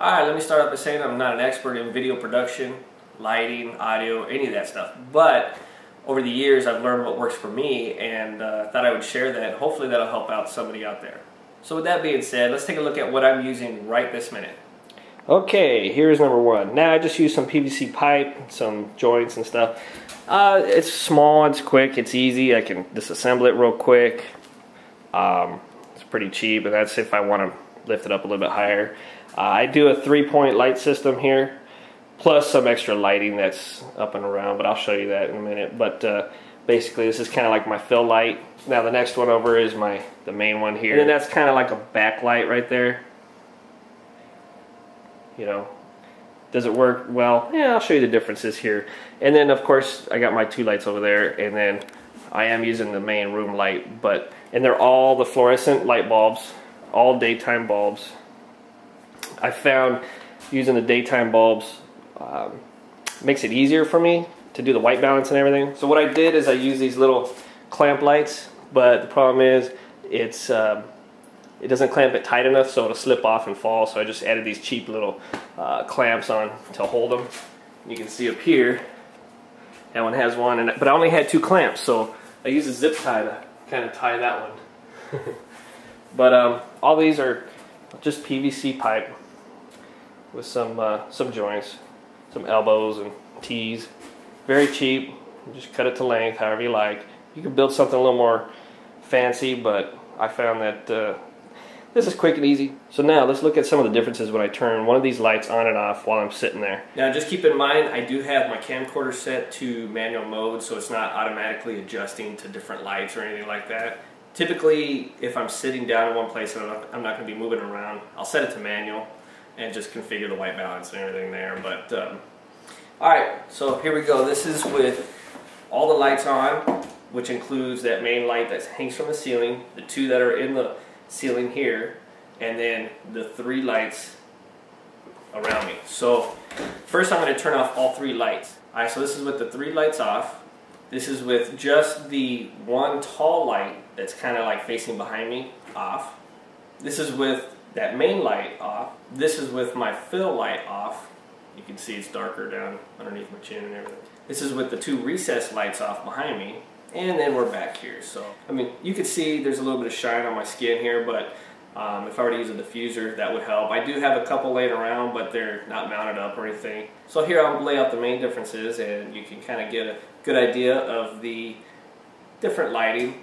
Alright, let me start off by saying I'm not an expert in video production, lighting, audio, any of that stuff. But over the years I've learned what works for me and thought I would share that. Hopefully that'll help out somebody out there. So with that being said, let's take a look at what I'm using right this minute. Okay, here's number one. Now I just use some PVC pipe, some joints and stuff. It's small, it's quick, it's easy. I can disassemble it real quick. It's pretty cheap, and that's if I want to lift it up a little bit higher. I do a 3-point light system here, plus some extra lighting that's up and around, but I'll show you that in a minute. But basically this is kind of like my fill light. Now the next one over is the main one here. And then that's kind of like a backlight right there. You know, does it work? Well, yeah, I'll show you the differences here. And then of course I got my 2 lights over there, and then I am using the main room light, and they're all the fluorescent light bulbs, all daytime bulbs. I found using the daytime bulbs makes it easier for me to do the white balance and everything. So what I did is I use these little clamp lights, but the problem is it doesn't clamp it tight enough, so it'll slip off and fall. So I just added these cheap little clamps on to hold them. You can see up here, that one has one, but I only had 2 clamps, so I used a zip tie to kind of tie that one. But all these are just PVC pipe with some joints, some elbows and T's. Very cheap. You just cut it to length, however you like. You can build something a little more fancy, but I found that this is quick and easy. So now let's look at some of the differences when I turn one of these lights on and off while I'm sitting there. Now just keep in mind, I do have my camcorder set to manual mode, so it's not automatically adjusting to different lights or anything like that. Typically, if I'm sitting down in one place and I'm not going to be moving around, I'll set it to manual and just configure the white balance and everything there. But alright, so here we go. This is with all the lights on, which includes that main light that hangs from the ceiling, the 2 that are in the ceiling here, and then the 3 lights around me. So first I'm going to turn off all 3 lights. Alright, so this is with the 3 lights off. This is with just the one tall light that's kind of like facing behind me off. This is with that main light off. This is with my fill light off. You can see it's darker down underneath my chin and everything. This is with the 2 recessed lights off behind me. And then we're back here. So, I mean, you can see there's a little bit of shine on my skin here, but if I were to use a diffuser, that would help. I do have a couple laying around, but they're not mounted up or anything. So here I'll lay out the main differences, and you can kind of get a good idea of the different lighting.